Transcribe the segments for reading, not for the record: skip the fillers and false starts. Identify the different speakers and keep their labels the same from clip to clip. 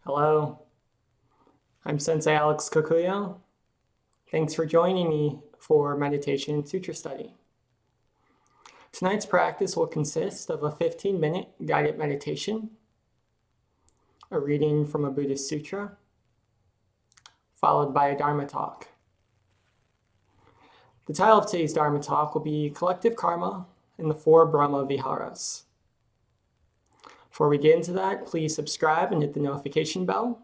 Speaker 1: Hello, I'm Sensei Alex Kokuyo. Thanks for joining me for meditation and sutra study. Tonight's practice will consist of a 15-minute guided meditation, a reading from a Buddhist sutra, followed by a Dharma Talk. The title of today's Dharma Talk will be Collective Karma and the Four Brahmaviharas. Before we get into that, please subscribe and hit the notification bell.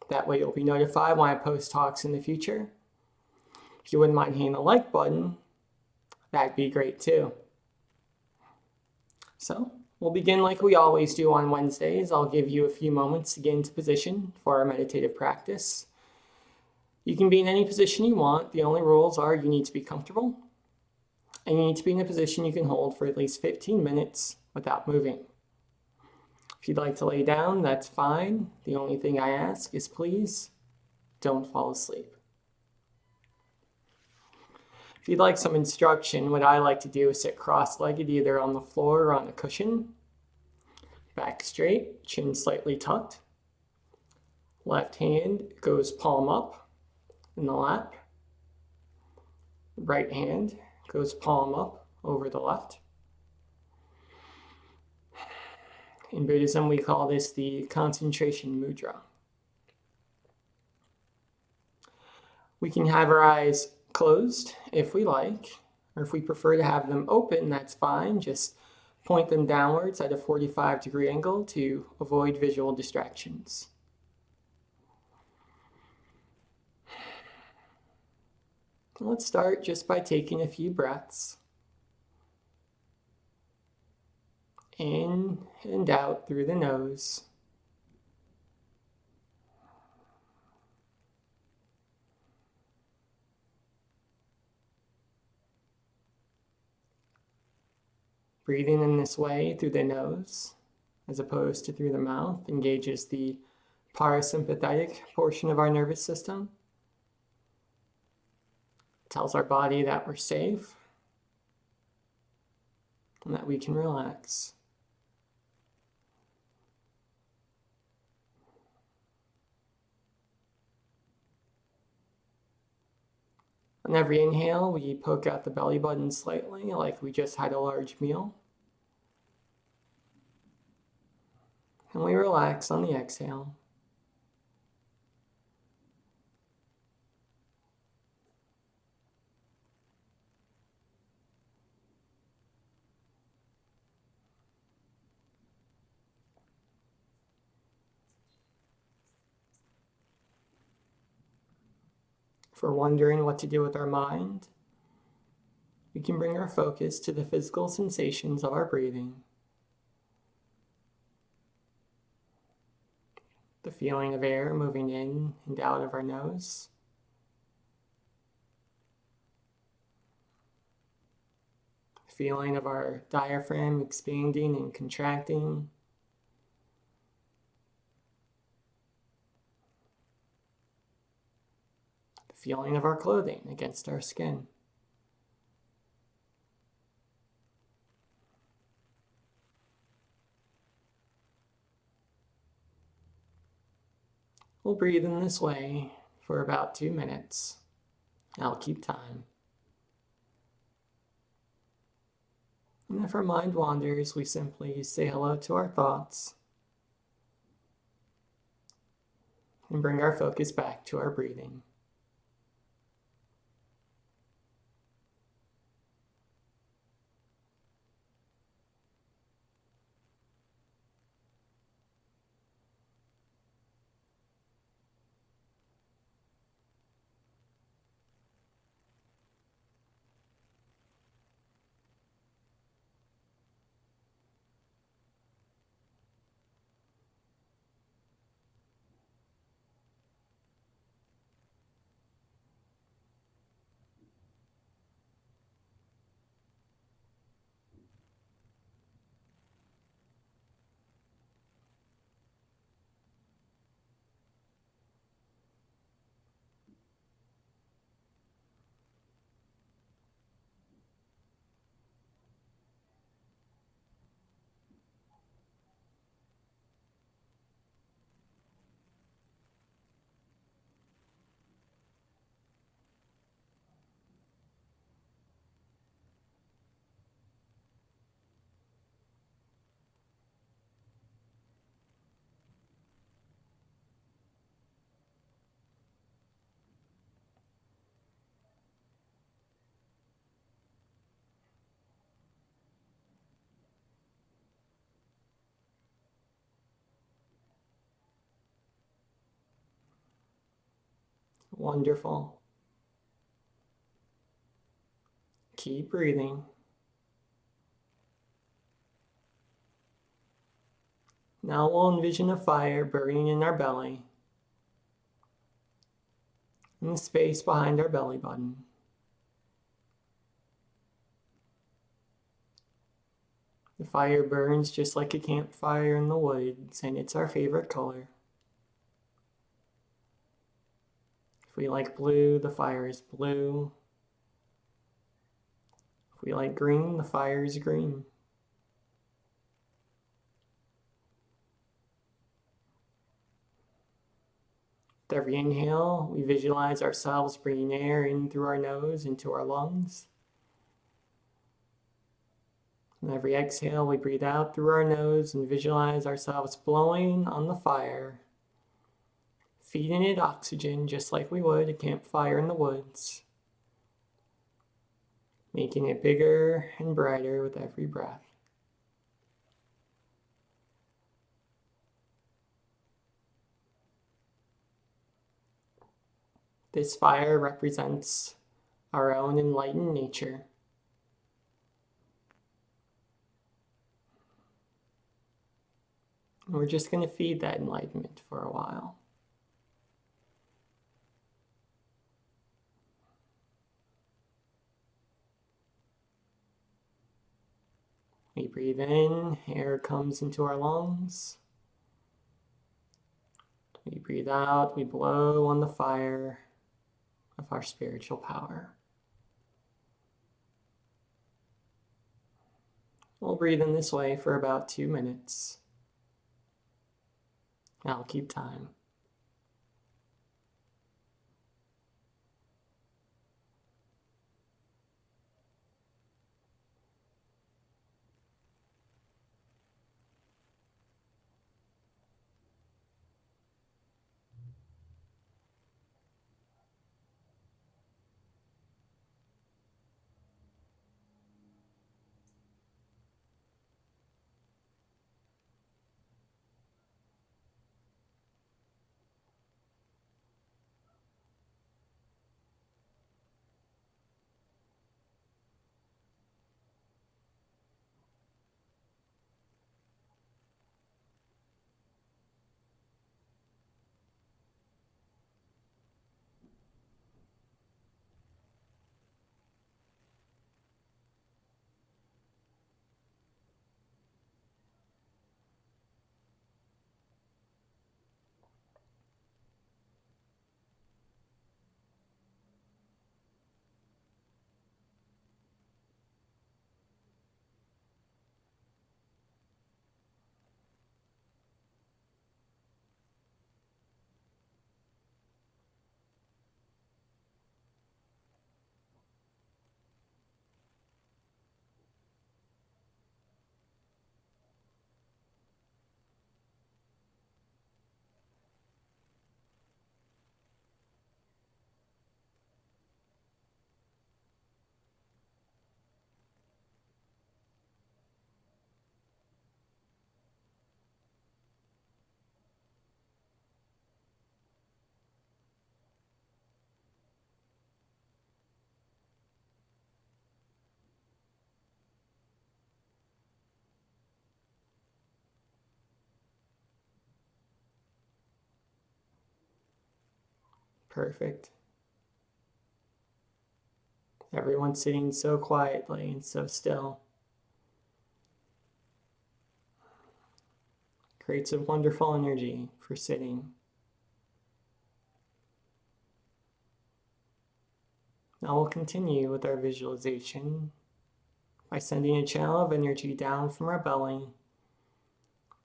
Speaker 1: That way you'll be notified when I post talks in the future. If you wouldn't mind hitting the like button, that'd be great too. So we'll begin like we always do on Wednesdays. I'll give you a few moments to get into position for our meditative practice. You can be in any position you want. The only rules are you need to be comfortable and you need to be in a position you can hold for at least 15 minutes without moving. If you'd like to lay down, that's fine. The only thing I ask is please don't fall asleep. If you'd like some instruction, what I like to do is sit cross-legged either on the floor or on a cushion. Back straight, chin slightly tucked. Left hand goes palm up in the lap. Right hand goes palm up over the left. In Buddhism, we call this the concentration mudra. We can have our eyes closed if we like, or if we prefer to have them open, that's fine. Just point them downwards at a 45-degree angle to avoid visual distractions. Let's start just by taking a few breaths in and out through the nose. Breathing in this way through the nose, as opposed to through the mouth, engages the parasympathetic portion of our nervous system. It tells our body that we're safe and that we can relax. On every inhale, we poke out the belly button slightly, like we just had a large meal. And we relax on the exhale. If we're wondering what to do with our mind, we can bring our focus to the physical sensations of our breathing. The feeling of air moving in and out of our nose. The feeling of our diaphragm expanding and contracting. The feeling of our clothing against our skin. We'll breathe in this way for about 2 minutes. I'll keep time. And if our mind wanders, we simply say hello to our thoughts and bring our focus back to our breathing. Wonderful. Keep breathing. Now we'll envision a fire burning in our belly, in the space behind our belly button. The fire burns just like a campfire in the woods, and it's our favorite color. If we like blue, the fire is blue. If we like green, the fire is green. With every inhale, we visualize ourselves bringing air in through our nose into our lungs. And every exhale, we breathe out through our nose and visualize ourselves blowing on the fire, feeding it oxygen just like we would a campfire in the woods, making it bigger and brighter with every breath. This fire represents our own enlightened nature. And we're just going to feed that enlightenment for a while. We breathe in, air comes into our lungs. We breathe out, we blow on the fire of our spiritual power. We'll breathe in this way for about 2 minutes. I'll keep time. Perfect. Everyone's sitting so quietly and so still. Creates a wonderful energy for sitting. Now we'll continue with our visualization by sending a channel of energy down from our belly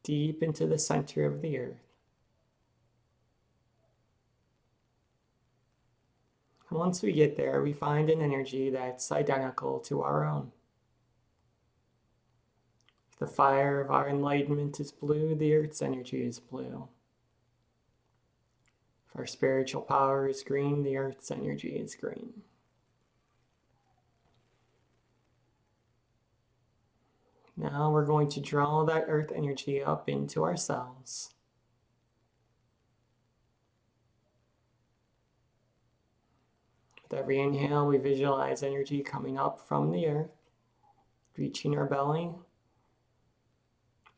Speaker 1: deep into the center of the earth. And once we get there, we find an energy that's identical to our own. If the fire of our enlightenment is blue, the earth's energy is blue. If our spiritual power is green, the earth's energy is green. Now we're going to draw that earth energy up into ourselves. With every inhale, we visualize energy coming up from the earth, reaching our belly,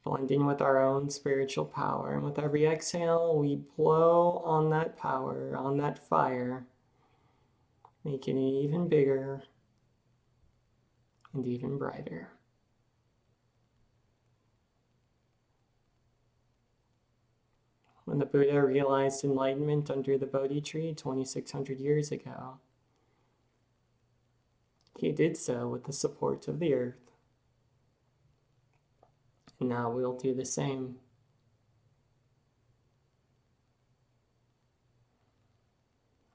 Speaker 1: blending with our own spiritual power. And with every exhale, we blow on that power, on that fire, making it even bigger and even brighter. When the Buddha realized enlightenment under the Bodhi tree 2,600 years ago, he did so with the support of the earth. And now we'll do the same.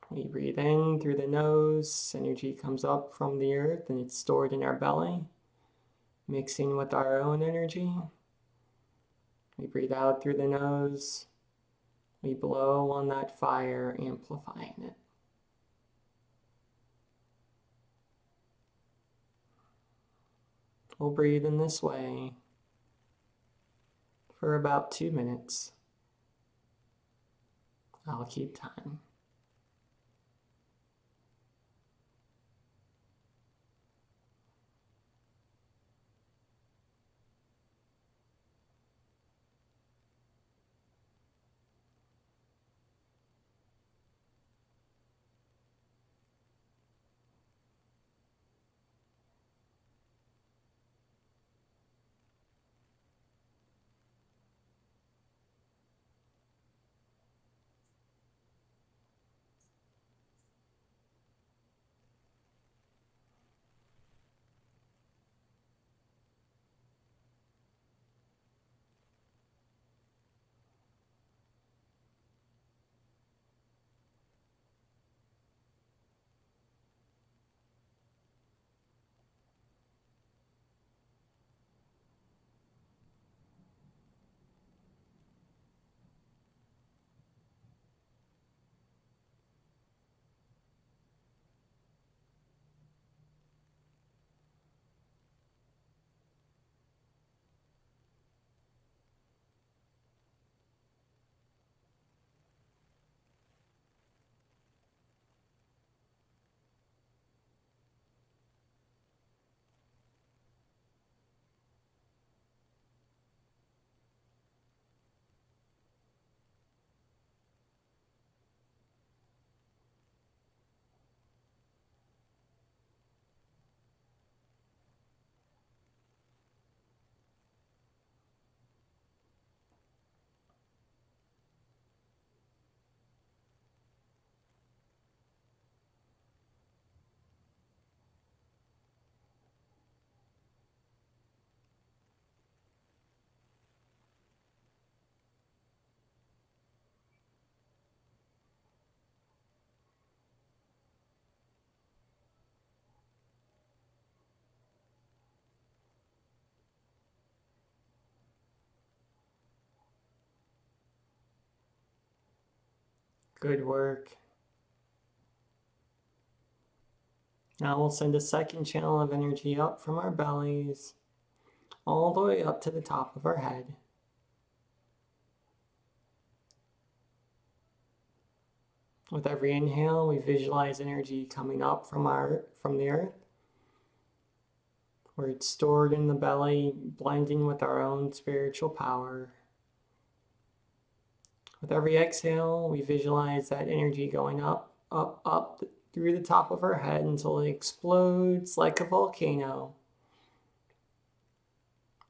Speaker 1: We breathe in through the nose, energy comes up from the earth and it's stored in our belly, mixing with our own energy. We breathe out through the nose, we blow on that fire, amplifying it. We'll breathe in this way for about 2 minutes. I'll keep time. Good work. Now we'll send a second channel of energy up from our bellies, all the way up to the top of our head. With every inhale, we visualize energy coming up from the earth, where it's stored in the belly, blending with our own spiritual power. With every exhale, we visualize that energy going up, up, up through the top of our head until it explodes like a volcano,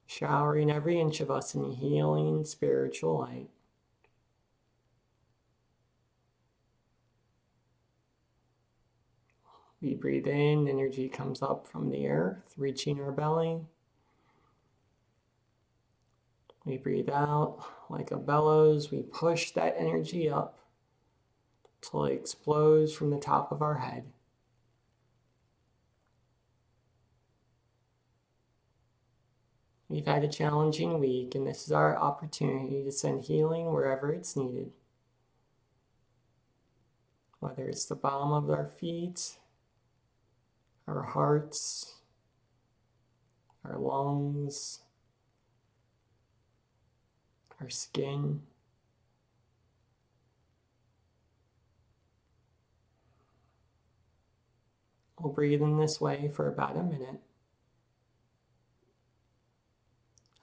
Speaker 1: showering every inch of us in healing spiritual light. We breathe in, energy comes up from the earth, reaching our belly. We breathe out like a bellows. We push that energy up till it explodes from the top of our head. We've had a challenging week, and this is our opportunity to send healing wherever it's needed. Whether it's the bottom of our feet, our hearts, our lungs, our skin. We'll breathe in this way for about a minute.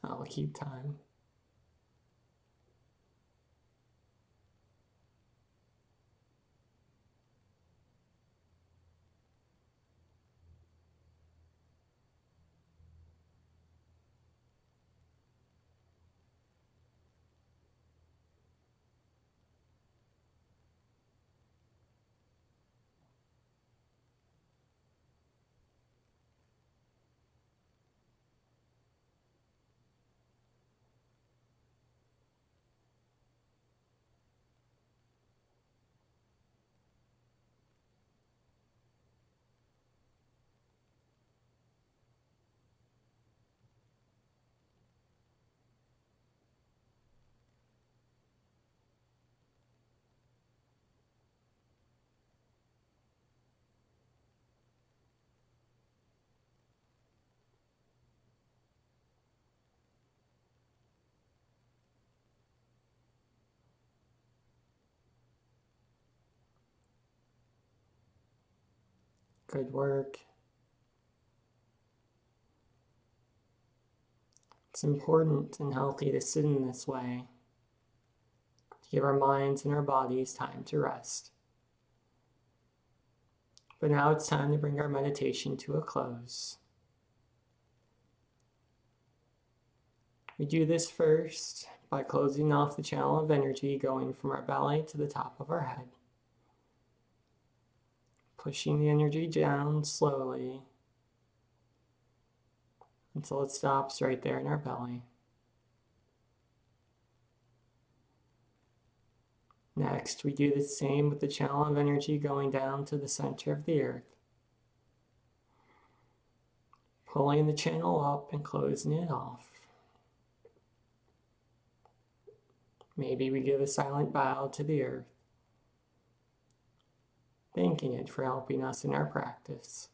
Speaker 1: I'll keep time. Good work. It's important and healthy to sit in this way, to give our minds and our bodies time to rest. But now it's time to bring our meditation to a close. We do this first by closing off the channel of energy going from our belly to the top of our head. Pushing the energy down slowly until it stops right there in our belly. Next, we do the same with the channel of energy going down to the center of the earth. Pulling the channel up and closing it off. Maybe we give a silent bow to the earth, thanking it for helping us in our practice.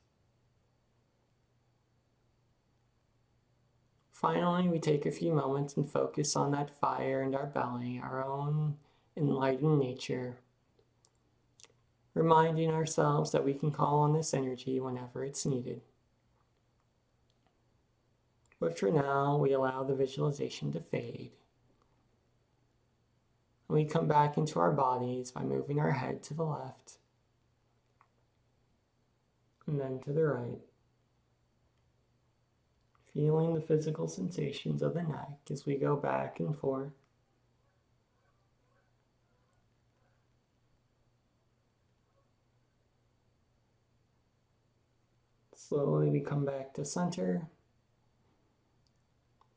Speaker 1: Finally, we take a few moments and focus on that fire in our belly, our own enlightened nature, reminding ourselves that we can call on this energy whenever it's needed. But for now, we allow the visualization to fade. And we come back into our bodies by moving our head to the left and then to the right. Feeling the physical sensations of the neck as we go back and forth. Slowly we come back to center.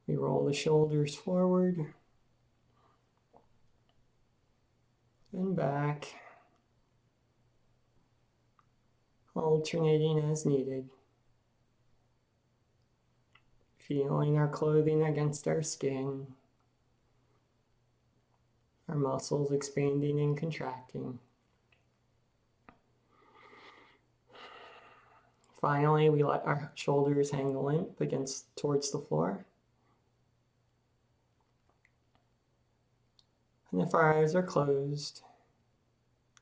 Speaker 1: We roll the shoulders forward and back, alternating as needed. Feeling our clothing against our skin, our muscles expanding and contracting. Finally, we let our shoulders hang limp towards the floor. And if our eyes are closed,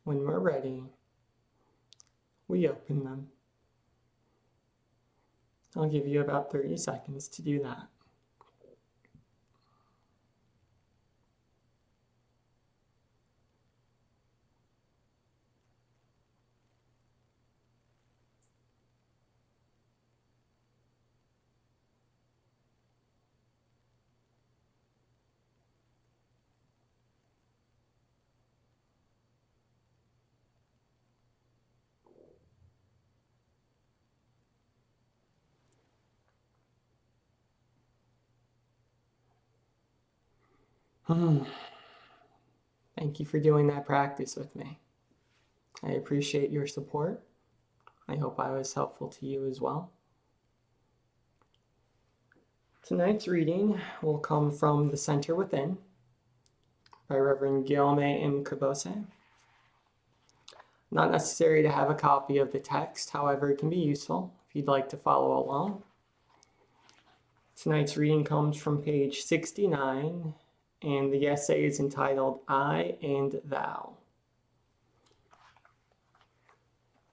Speaker 1: when we're ready, we open them. I'll give you about 30 seconds to do that. Thank you for doing that practice with me. I appreciate your support. I hope I was helpful to you as well. Tonight's reading will come from The Center Within by Reverend Guillaume M. Cabose. Not necessary to have a copy of the text, however, it can be useful if you'd like to follow along. Tonight's reading comes from page 69, and the essay is entitled I and Thou.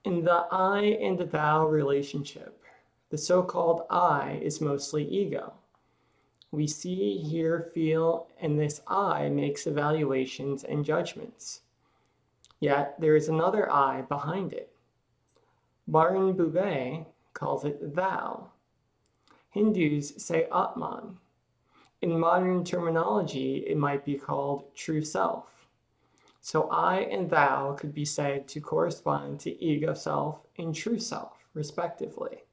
Speaker 1: In the I and the thou relationship, the so-called I is mostly ego. We see, hear, feel, and this I makes evaluations and judgments. Yet there is another I behind it. Baron Bouvet calls it thou. Hindus say Atman. In modern terminology, it might be called true self. So I and thou could be said to correspond to ego self and true self, respectively.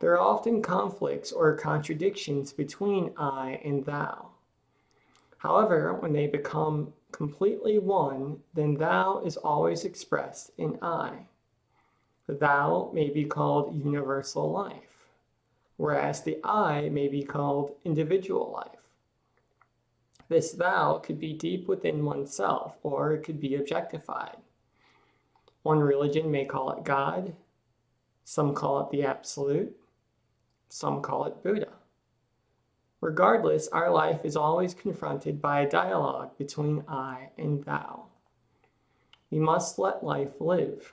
Speaker 1: There are often conflicts or contradictions between I and thou. However, when they become completely one, then thou is always expressed in I. The thou may be called universal life, whereas the I may be called individual life. This thou could be deep within oneself, or it could be objectified. One religion may call it God, some call it the Absolute, some call it Buddha. Regardless, our life is always confronted by a dialogue between I and thou. We must let life live.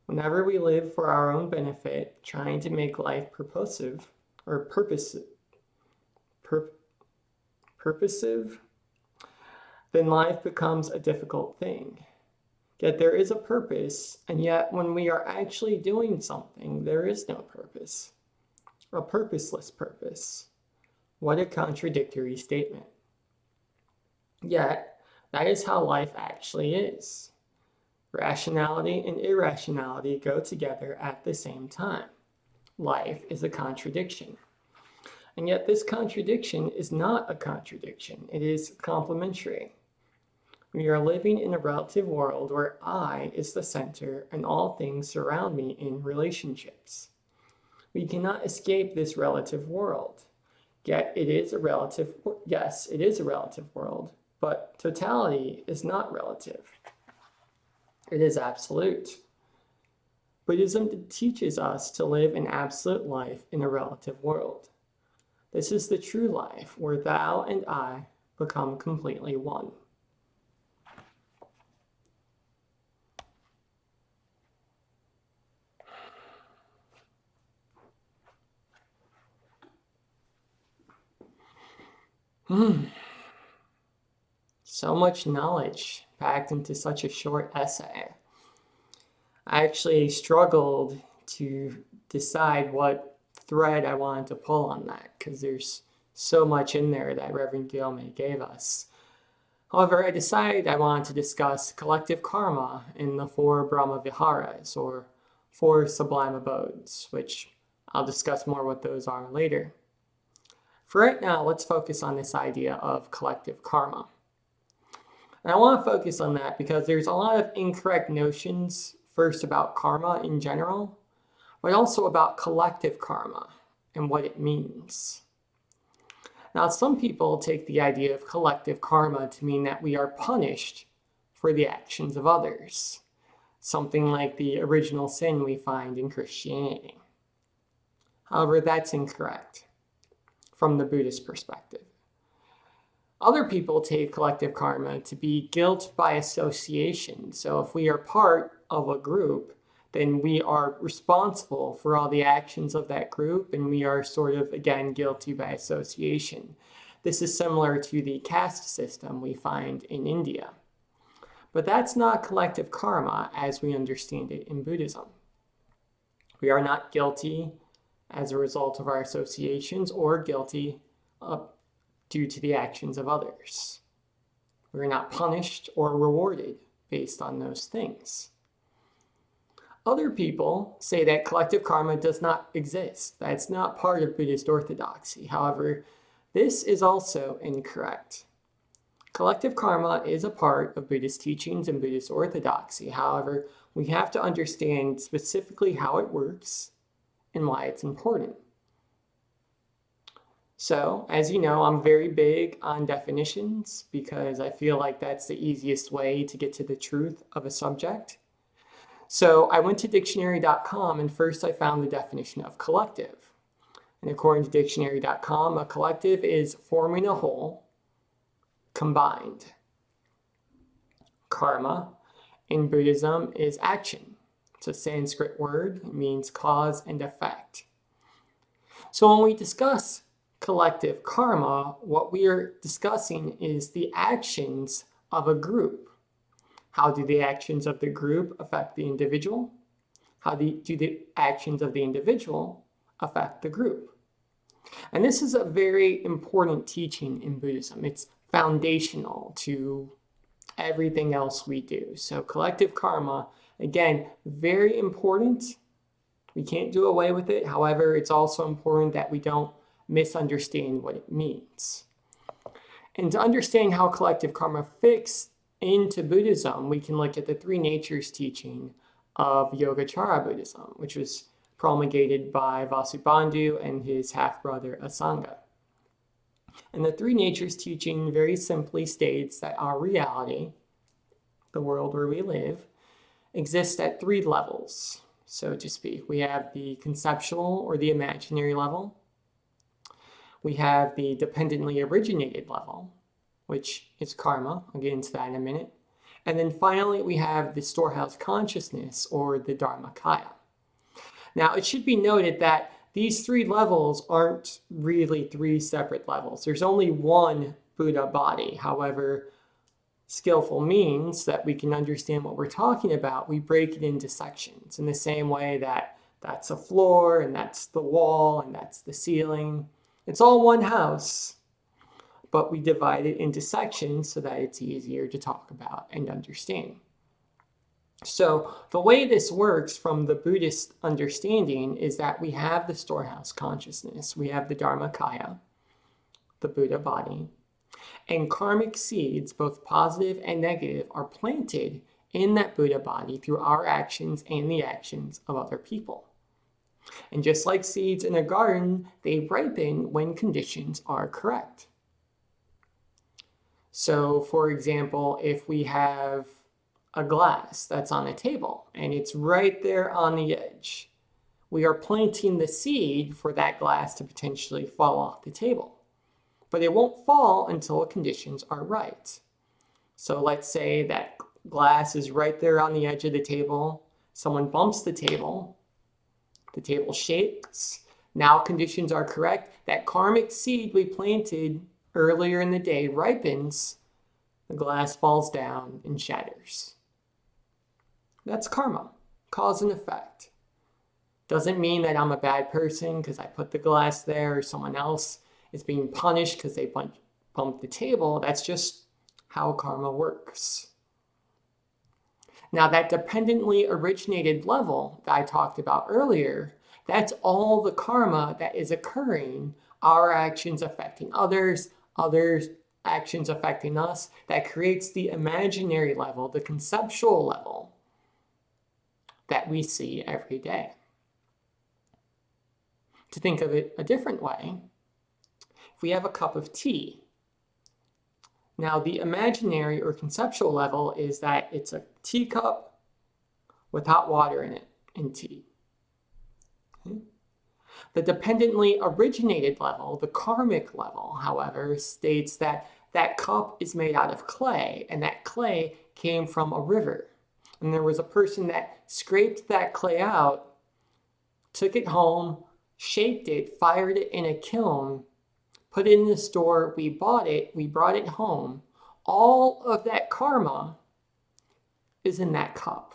Speaker 1: Whenever we live for our own benefit, trying to make life purposive, then life becomes a difficult thing. Yet there is a purpose, and yet when we are actually doing something, there is no purpose. A purposeless purpose. What a contradictory statement. Yet, that is how life actually is. Rationality and irrationality go together at the same time. Life is a contradiction. And yet this contradiction is not a contradiction. It is complementary. We are living in a relative world where I is the center and all things surround me in relationships. We cannot escape this relative world. Yet it is a relative, yes, it is a relative world, but totality is not relative. It is absolute. Buddhism teaches us to live an absolute life in a relative world. This is the true life where thou and I become completely one. So much knowledge packed into such a short essay. I actually struggled to decide what thread I wanted to pull on that because there's so much in there that Reverend Gilmay gave us. However, I decided I wanted to discuss collective karma in the 4 Brahmaviharas, or 4 sublime abodes, which I'll discuss more what those are later. For right now, let's focus on this idea of collective karma. And I want to focus on that because there's a lot of incorrect notions, first about karma in general, but also about collective karma and what it means. Now, some people take the idea of collective karma to mean that we are punished for the actions of others, something like the original sin we find in Christianity. However, that's incorrect from the Buddhist perspective. Other people take collective karma to be guilt by association. So if we are part of a group, then we are responsible for all the actions of that group, and we are sort of, again, guilty by association. This is similar to the caste system we find in India. But that's not collective karma as we understand it in Buddhism. We are not guilty as a result of our associations or guilty due to the actions of others. We're not punished or rewarded based on those things. Other people say that collective karma does not exist. That's not part of Buddhist orthodoxy. However, this is also incorrect. Collective karma is a part of Buddhist teachings and Buddhist orthodoxy. However, we have to understand specifically how it works and why it's important. So, as you know, I'm very big on definitions because I feel like that's the easiest way to get to the truth of a subject. So I went to dictionary.com and first I found the definition of collective. And according to dictionary.com, a collective is forming a whole, combined. Karma in Buddhism is action, It's a Sanskrit word. It means cause and effect. So when we discuss collective karma, what we are discussing is the actions of a group. How do the actions of the group affect the individual? How do the actions of the individual affect the group? And this is a very important teaching in Buddhism. It's foundational to everything else we do. So collective karma, again, very important. We can't do away with it. However, it's also important that we don't misunderstand what it means. And to understand how collective karma fits into Buddhism, we can look at the three natures teaching of Yogacara Buddhism, which was promulgated by Vasubandhu and his half-brother Asanga. And the three natures teaching very simply states that our reality, the world where we live, exists at three levels, so to speak. We have the conceptual or the imaginary level. We have the dependently originated level, which is karma. I'll get into that in a minute. And then finally, we have the storehouse consciousness or the Dharmakaya. Now, it should be noted that these three levels aren't really three separate levels. There's only one Buddha body. However, skillful means that we can understand what we're talking about. We break it into sections in the same way that that's a floor and that's the wall and that's the ceiling. It's all one house, but we divide it into sections so that it's easier to talk about and understand. So the way this works from the Buddhist understanding is that we have the storehouse consciousness, we have the Dharmakaya, the Buddha body, and karmic seeds, both positive and negative, are planted in that Buddha body through our actions and the actions of other people. And just like seeds in a garden, they ripen when conditions are correct. So, for example, if we have a glass that's on a table and it's right there on the edge, we are planting the seed for that glass to potentially fall off the table. But it won't fall until conditions are right. So let's say that glass is right there on the edge of the table. Someone bumps the table shakes. Now conditions are correct. That karmic seed we planted earlier in the day ripens. The glass falls down and shatters. That's karma, cause and effect. Doesn't mean that I'm a bad person because I put the glass there, or someone else is being punished because they bumped the table. That's just how karma works. Now, that dependently originated level that I talked about earlier, that's all the karma that is occurring, our actions affecting others, others' actions affecting us, that creates the imaginary level, the conceptual level that we see every day. To think of it a different way, if we have a cup of tea, now the imaginary or conceptual level is that it's a teacup with hot water in it, and tea. Okay? The dependently originated level, the karmic level, however, states that that cup is made out of clay, and that clay came from a river. And there was a person that scraped that clay out, took it home, shaped it, fired it in a kiln, put it in the store, we bought it, we brought it home. All of that karma is in that cup.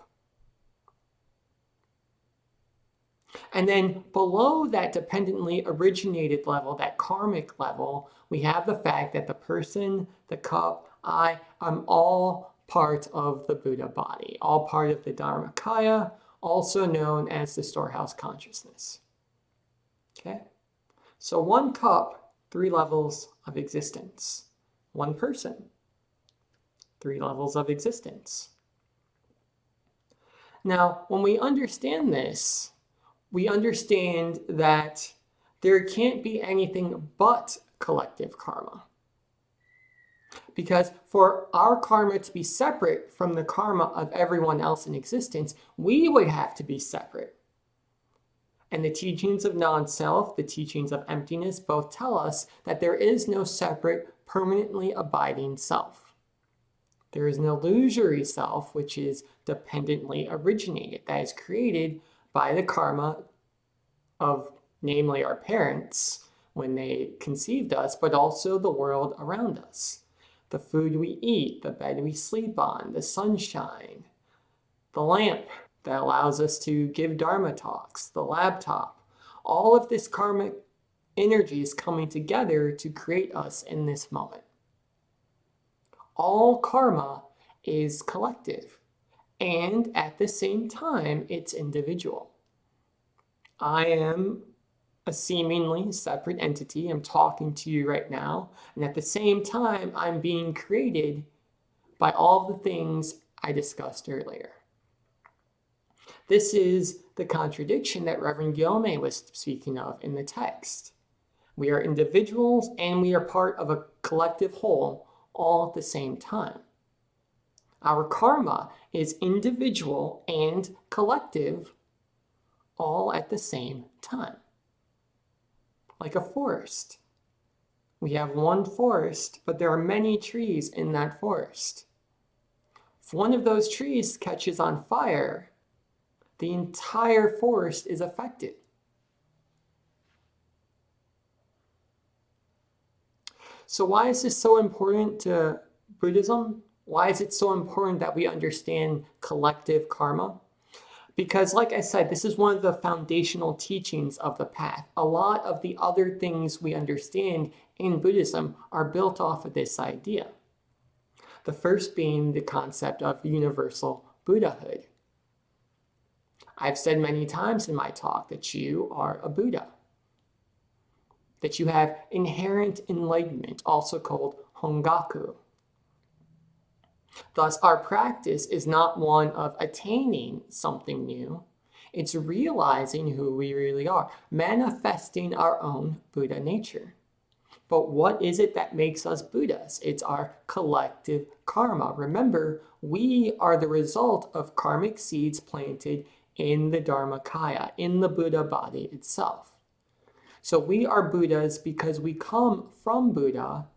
Speaker 1: And then below that dependently originated level, that karmic level, we have the fact that the person, the cup, I am all part of the Buddha body, all part of the Dharmakaya, also known as the storehouse consciousness. Okay? So one cup, three levels of existence. One person, three levels of existence. Now, when we understand this, we understand that there can't be anything but collective karma. Because for our karma to be separate from the karma of everyone else in existence, we would have to be separate. And the teachings of non-self, the teachings of emptiness, both tell us that there is no separate, permanently abiding self. There is an illusory self, which is dependently originated, that is created by the karma of, namely, our parents when they conceived us, but also the world around us. The food we eat, the bed we sleep on, the sunshine, the lamp that allows us to give Dharma talks, the laptop. All of this karmic energy is coming together to create us in this moment. All karma is collective, and at the same time, it's individual. I am a seemingly separate entity. I'm talking to you right now, and at the same time, I'm being created by all the things I discussed earlier. This is the contradiction that Reverend Gilme was speaking of in the text. We are individuals and we are part of a collective whole all at the same time. Our karma is individual and collective all at the same time. Like a forest. We have one forest, but there are many trees in that forest. If one of those trees catches on fire, the entire forest is affected. So why is this so important to Buddhism? Why is it so important that we understand collective karma? Because, like I said, this is one of the foundational teachings of the path. A lot of the other things we understand in Buddhism are built off of this idea. The first being the concept of universal Buddhahood. I've said many times in my talk that you are a Buddha, that you have inherent enlightenment, also called Hongaku. Thus, our practice is not one of attaining something new. It's realizing who we really are, manifesting our own Buddha nature. But what is it that makes us Buddhas? It's our collective karma. Remember, we are the result of karmic seeds planted in the Dharmakaya, in the Buddha body itself. So we are Buddhas because we come from Buddha,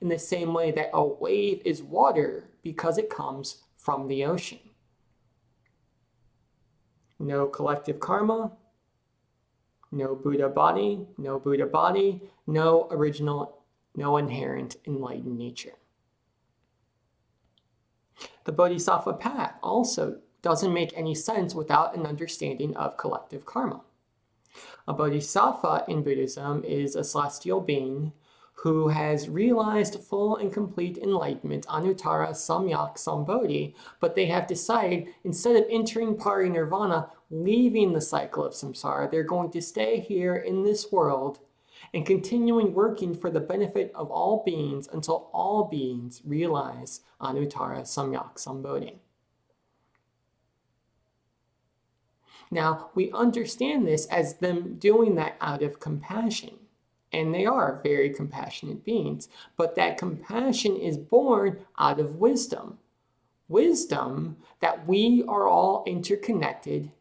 Speaker 1: in the same way that a wave is water because it comes from the ocean. No collective karma, no Buddha body, no original, no inherent enlightened nature. The Bodhisattva path also doesn't make any sense without an understanding of collective karma. A Bodhisattva in Buddhism is a celestial being who has realized full and complete enlightenment, anuttara samyak sambodhi, but they have decided, instead of entering parinirvana, leaving the cycle of samsara, they're going to stay here in this world and continuing working for the benefit of all beings until all beings realize anuttara samyak sambodhi. Now, we understand this as them doing that out of compassion. And they are very compassionate beings. But that compassion is born out of wisdom. Wisdom that we are all interconnected,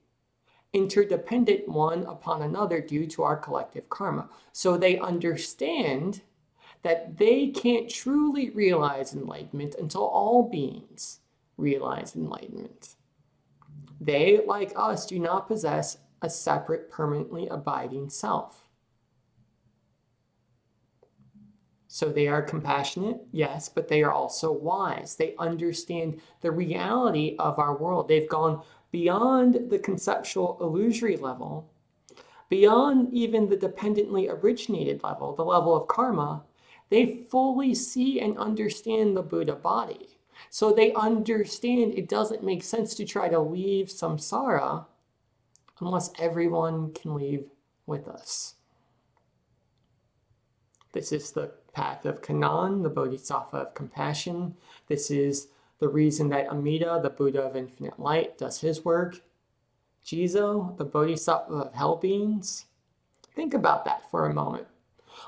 Speaker 1: interdependent one upon another due to our collective karma. So they understand that they can't truly realize enlightenment until all beings realize enlightenment. They, like us, do not possess a separate, permanently abiding self. So they are compassionate, yes, but they are also wise. They understand the reality of our world. They've gone beyond the conceptual illusory level, beyond even the dependently originated level, the level of karma. They fully see and understand the Buddha body. So they understand it doesn't make sense to try to leave samsara unless everyone can leave with us. This is the path of Kannon, the Bodhisattva of compassion. This is the reason that Amida, the Buddha of infinite light, does his work. Jizo, the Bodhisattva of hell beings. Think about that for a moment.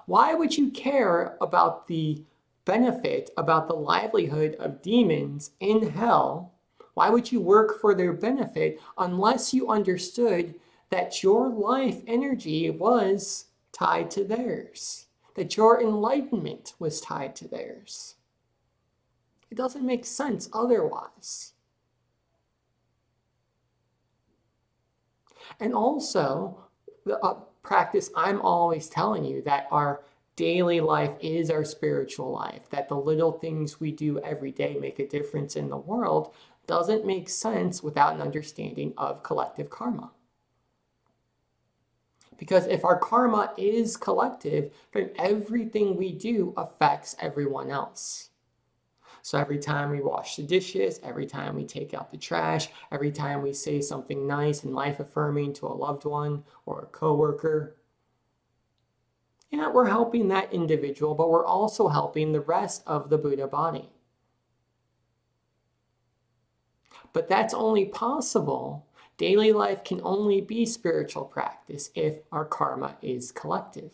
Speaker 1: Why would you care about the benefit, about the livelihood of demons in hell? Why would you work for their benefit unless you understood that your life energy was tied to theirs? That your enlightenment was tied to theirs? It doesn't make sense otherwise. And also, the practice I'm always telling you that our daily life is our spiritual life, that the little things we do every day make a difference in the world, doesn't make sense without an understanding of collective karma. Because if our karma is collective, then everything we do affects everyone else. So every time we wash the dishes, every time we take out the trash, every time we say something nice and life-affirming to a loved one or a coworker, yeah, we're helping that individual, but we're also helping the rest of the Buddha body. But that's only possible. Daily life can only be spiritual practice if our karma is collective.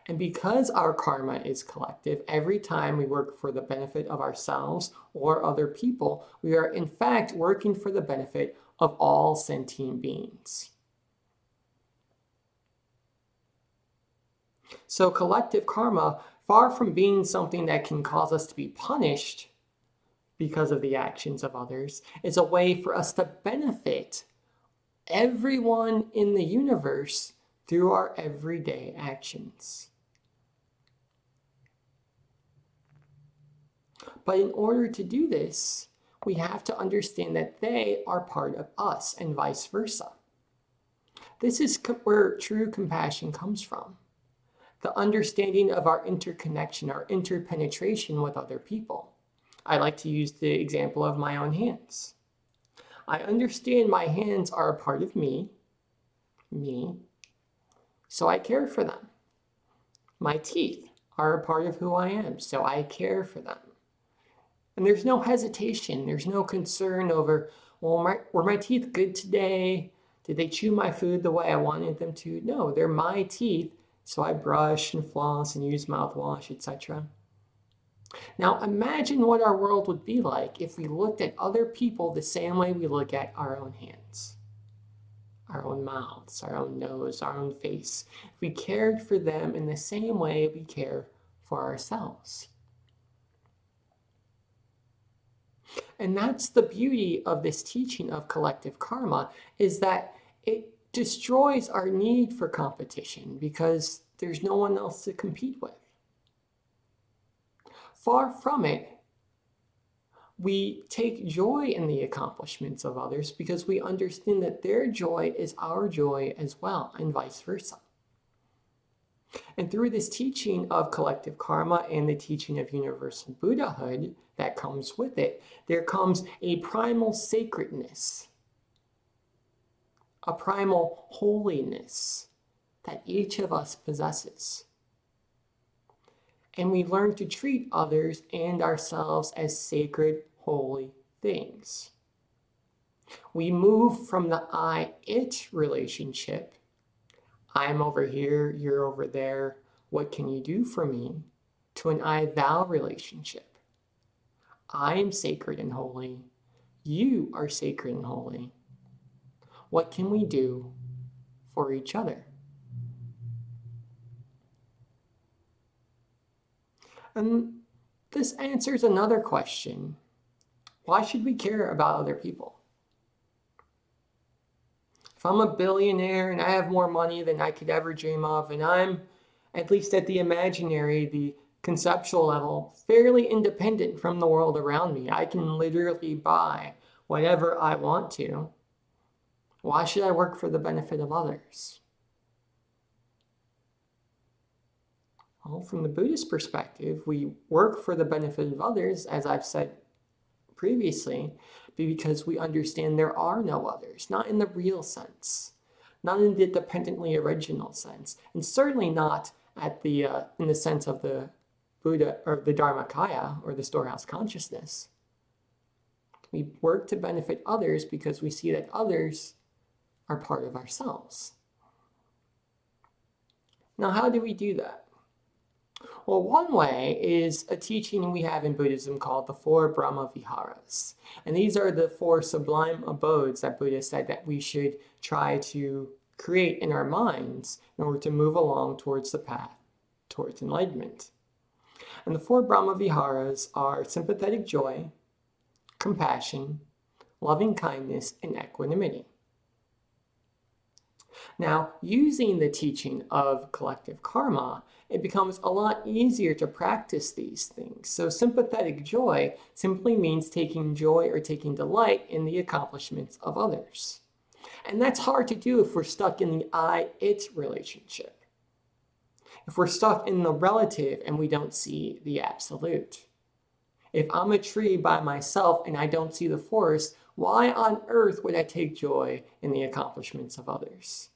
Speaker 1: And because our karma is collective, every time we work for the benefit of ourselves or other people, we are in fact working for the benefit of all sentient beings. So collective karma, far from being something that can cause us to be punished because of the actions of others, is a way for us to benefit everyone in the universe through our everyday actions. But in order to do this, we have to understand that they are part of us and vice versa. This is where true compassion comes from. The understanding of our interconnection, our interpenetration with other people. I like to use the example of my own hands. I understand my hands are a part of me, so I care for them. My teeth are a part of who I am, so I care for them. And there's no hesitation, there's no concern over, well, were my teeth good today? Did they chew my food the way I wanted them to? No, they're my teeth, so I brush and floss and use mouthwash, etc. Now imagine what our world would be like if we looked at other people the same way we look at our own hands, our own mouths, our own nose, our own face. If we cared for them in the same way we care for ourselves. And that's the beauty of this teaching of collective karma, is that it destroys our need for competition because there's no one else to compete with. Far from it, we take joy in the accomplishments of others because we understand that their joy is our joy as well, and vice versa. And through this teaching of collective karma and the teaching of universal Buddhahood that comes with it, there comes a primal sacredness, a primal holiness that each of us possesses. And we learn to treat others and ourselves as sacred, holy things. We move from the I-it relationship, I'm over here, you're over there, what can you do for me, to an I-thou relationship. I am sacred and holy, you are sacred and holy. What can we do for each other? And this answers another question. Why should we care about other people? If I'm a billionaire and I have more money than I could ever dream of, and I'm, at least at the imaginary, the conceptual level, fairly independent from the world around me, I can literally buy whatever I want to, why should I work for the benefit of others? Well, from the Buddhist perspective, we work for the benefit of others, as I've said previously, because we understand there are no others, not in the real sense, not in the dependently original sense, and certainly not at the in the sense of the Buddha or the Dharmakaya or the storehouse consciousness. We work to benefit others because we see that others are part of ourselves. Now, how do we do that? Well, one way is a teaching we have in Buddhism called the 4 Brahmaviharas. And these are the 4 sublime abodes that Buddha said that we should try to create in our minds in order to move along towards the path towards enlightenment. And the four Brahmaviharas are sympathetic joy, compassion, loving kindness, and equanimity. Now, using the teaching of collective karma, it becomes a lot easier to practice these things. So sympathetic joy simply means taking joy or taking delight in the accomplishments of others. And that's hard to do if we're stuck in the I-it relationship. If we're stuck in the relative and we don't see the absolute. If I'm a tree by myself and I don't see the forest, why on earth would I take joy in the accomplishments of others?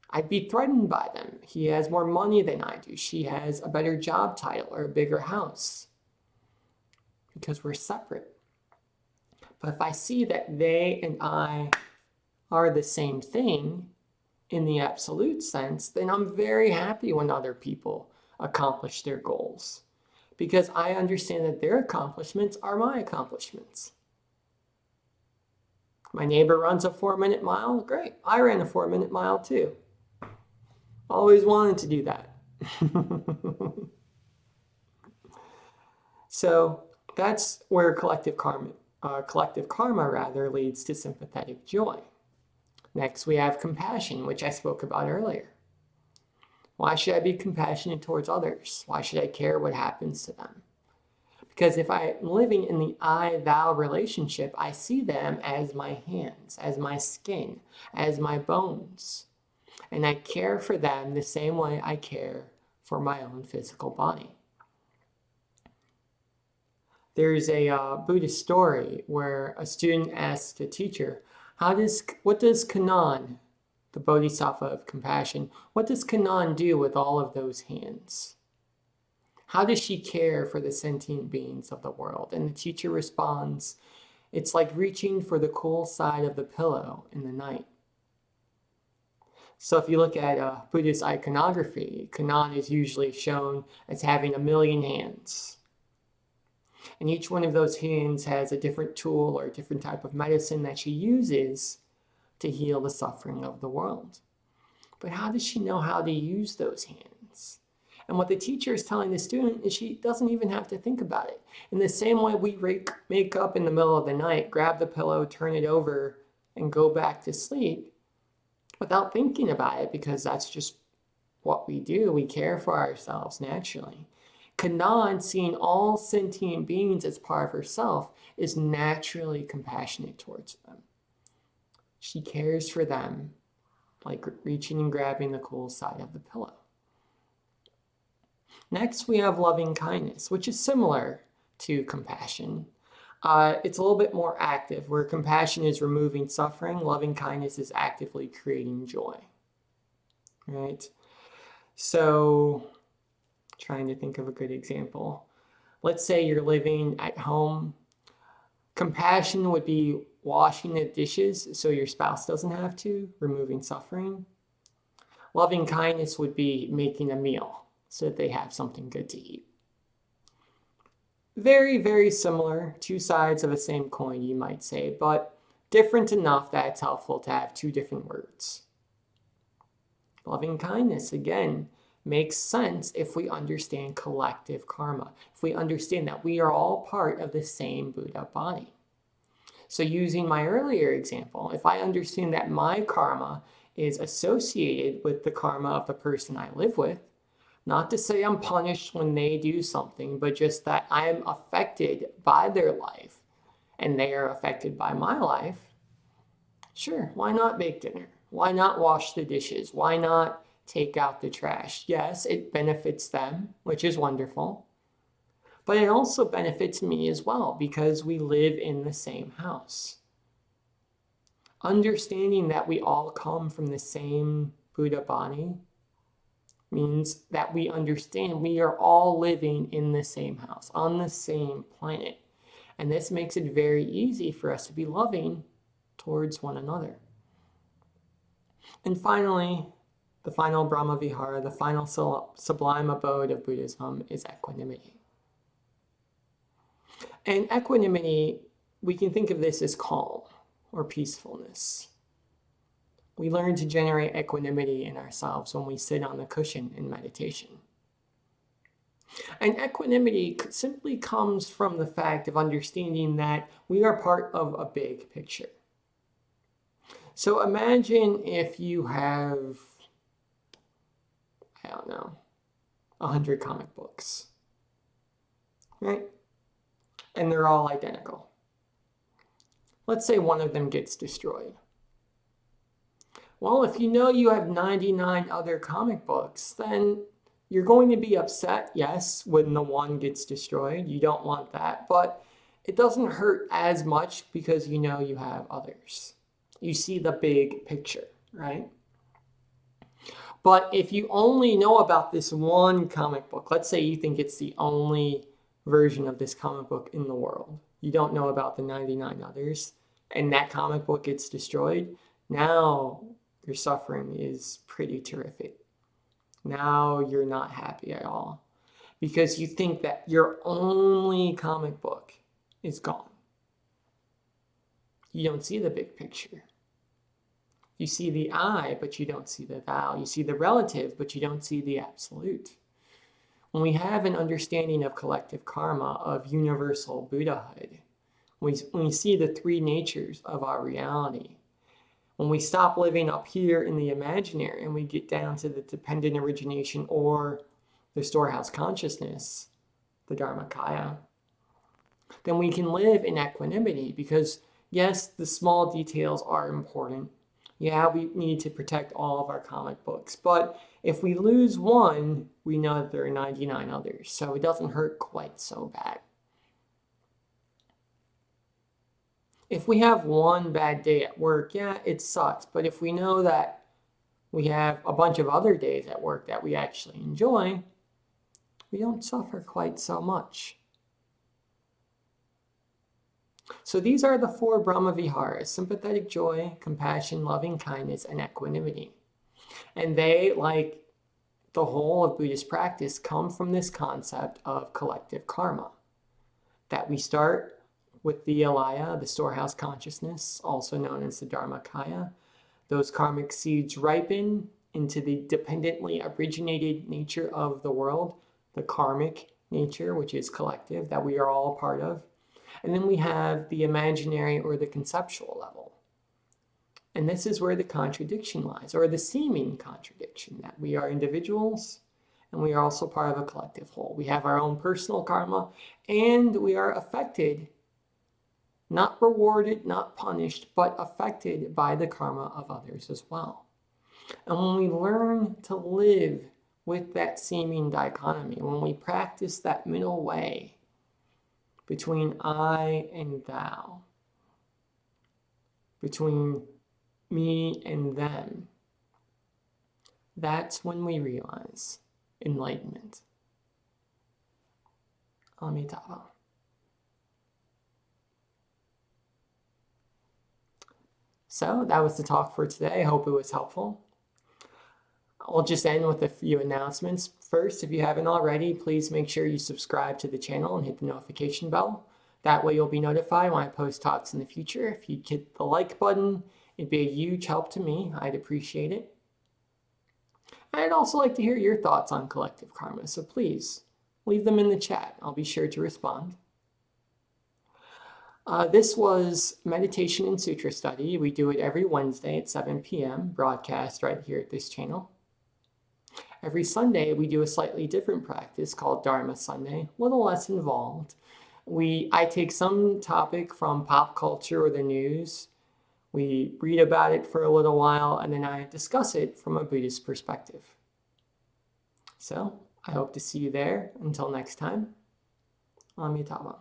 Speaker 1: I'd be threatened by them. He has more money than I do. She has a better job title or a bigger house. Because we're separate. But if I see that they and I are the same thing in the absolute sense, then I'm very happy when other people accomplish their goals. Because I understand that their accomplishments are my accomplishments. My neighbor runs a 4-minute mile. Great. I ran a 4-minute mile too. Always wanted to do that. So that's where collective karma leads to sympathetic joy. Next, we have compassion, which I spoke about earlier. Why should I be compassionate towards others? Why should I care what happens to them? Because if I'm living in the I-thou relationship, I see them as my hands, as my skin, as my bones. And I care for them the same way I care for my own physical body. There's a Buddhist story where a student asked a teacher, what does Kannan, the Bodhisattva of compassion, what does Kannan do with all of those hands? How does she care for the sentient beings of the world? And the teacher responds, it's like reaching for the cool side of the pillow in the night. So if you look at Buddhist iconography, Kannan is usually shown as having 1,000,000 hands. And each one of those hands has a different tool or a different type of medicine that she uses to heal the suffering of the world. But how does she know how to use those hands? And what the teacher is telling the student is she doesn't even have to think about it. In the same way we make up in the middle of the night, grab the pillow, turn it over, and go back to sleep without thinking about it, because that's just what we do. We care for ourselves naturally. Kannan, seeing all sentient beings as part of herself, is naturally compassionate towards them. She cares for them like reaching and grabbing the cool side of the pillow. Next, we have loving kindness, which is similar to compassion. It's a little bit more active, where compassion is removing suffering, loving kindness is actively creating joy. Right? So, trying to think of a good example. Let's say you're living at home. Compassion would be washing the dishes so your spouse doesn't have to, removing suffering. Loving kindness would be making a meal so that they have something good to eat. Very, very similar, two sides of the same coin, you might say, but different enough that it's helpful to have two different words. Loving kindness, again, makes sense if we understand collective karma, if we understand that we are all part of the same Buddha body. So using my earlier example, if I understand that my karma is associated with the karma of the person I live with, not to say I'm punished when they do something, but just that I'm affected by their life and they are affected by my life, sure, why not bake dinner? Why not wash the dishes? Why not take out the trash? Yes, it benefits them, which is wonderful. But it also benefits me as well because we live in the same house. Understanding that we all come from the same Buddha body means that we understand we are all living in the same house, on the same planet. And this makes it very easy for us to be loving towards one another. And finally, the final Brahmavihara, the final sublime abode of Buddhism is equanimity. And equanimity, we can think of this as calm or peacefulness. We learn to generate equanimity in ourselves when we sit on the cushion in meditation. And equanimity simply comes from the fact of understanding that we are part of a big picture. So imagine if you have, I don't know, 100 comic books, right? And they're all identical. Let's say one of them gets destroyed. Well, if you know you have 99 other comic books, then you're going to be upset, yes, when the one gets destroyed. You don't want that, but it doesn't hurt as much because you know you have others. You see the big picture, right? But if you only know about this one comic book, let's say you think it's the only version of this comic book in the world, you don't know about the 99 others, and that comic book gets destroyed, now your suffering is pretty terrific. Now you're not happy at all because you think that your only comic book is gone. You don't see the big picture. You see the I, but you don't see the thou. You see the relative, but you don't see the absolute. When we have an understanding of collective karma, of universal Buddhahood, when we see the three natures of our reality, when we stop living up here in the imaginary and we get down to the dependent origination or the storehouse consciousness, the Dharmakaya, then we can live in equanimity because, yes, the small details are important. Yeah, we need to protect all of our comic books. But if we lose one, we know that there are 99 others. So it doesn't hurt quite so bad. If we have one bad day at work, yeah, it sucks. But if we know that we have a bunch of other days at work that we actually enjoy, we don't suffer quite so much. So these are the four Brahmaviharas: sympathetic joy, compassion, loving kindness, and equanimity. And they, like the whole of Buddhist practice, come from this concept of collective karma. That we start with the alaya, the storehouse consciousness, also known as the Dharmakaya. Those karmic seeds ripen into the dependently originated nature of the world, the karmic nature, which is collective, that we are all part of. And then we have the imaginary or the conceptual level. And this is where the contradiction lies, or the seeming contradiction, that we are individuals and we are also part of a collective whole. We have our own personal karma and we are affected, not rewarded, not punished, but affected by the karma of others as well. And when we learn to live with that seeming dichotomy, when we practice that middle way between I and thou, between me and them, that's when we realize enlightenment. Amitabha. So that was the talk for today. I hope it was helpful. I'll just end with a few announcements. First, if you haven't already, please make sure you subscribe to the channel and hit the notification bell. That way you'll be notified when I post talks in the future. If you'd hit the like button, it'd be a huge help to me. I'd appreciate it. I'd also like to hear your thoughts on collective karma, so please leave them in the chat. I'll be sure to respond. This was Meditation and Sutra Study. We do it every Wednesday at 7 p.m., broadcast right here at this channel. Every Sunday, we do a slightly different practice called Dharma Sunday, a little less involved. I take some topic from pop culture or the news. We read about it for a little while, and then I discuss it from a Buddhist perspective. So, I hope to see you there. Until next time, Amitabha.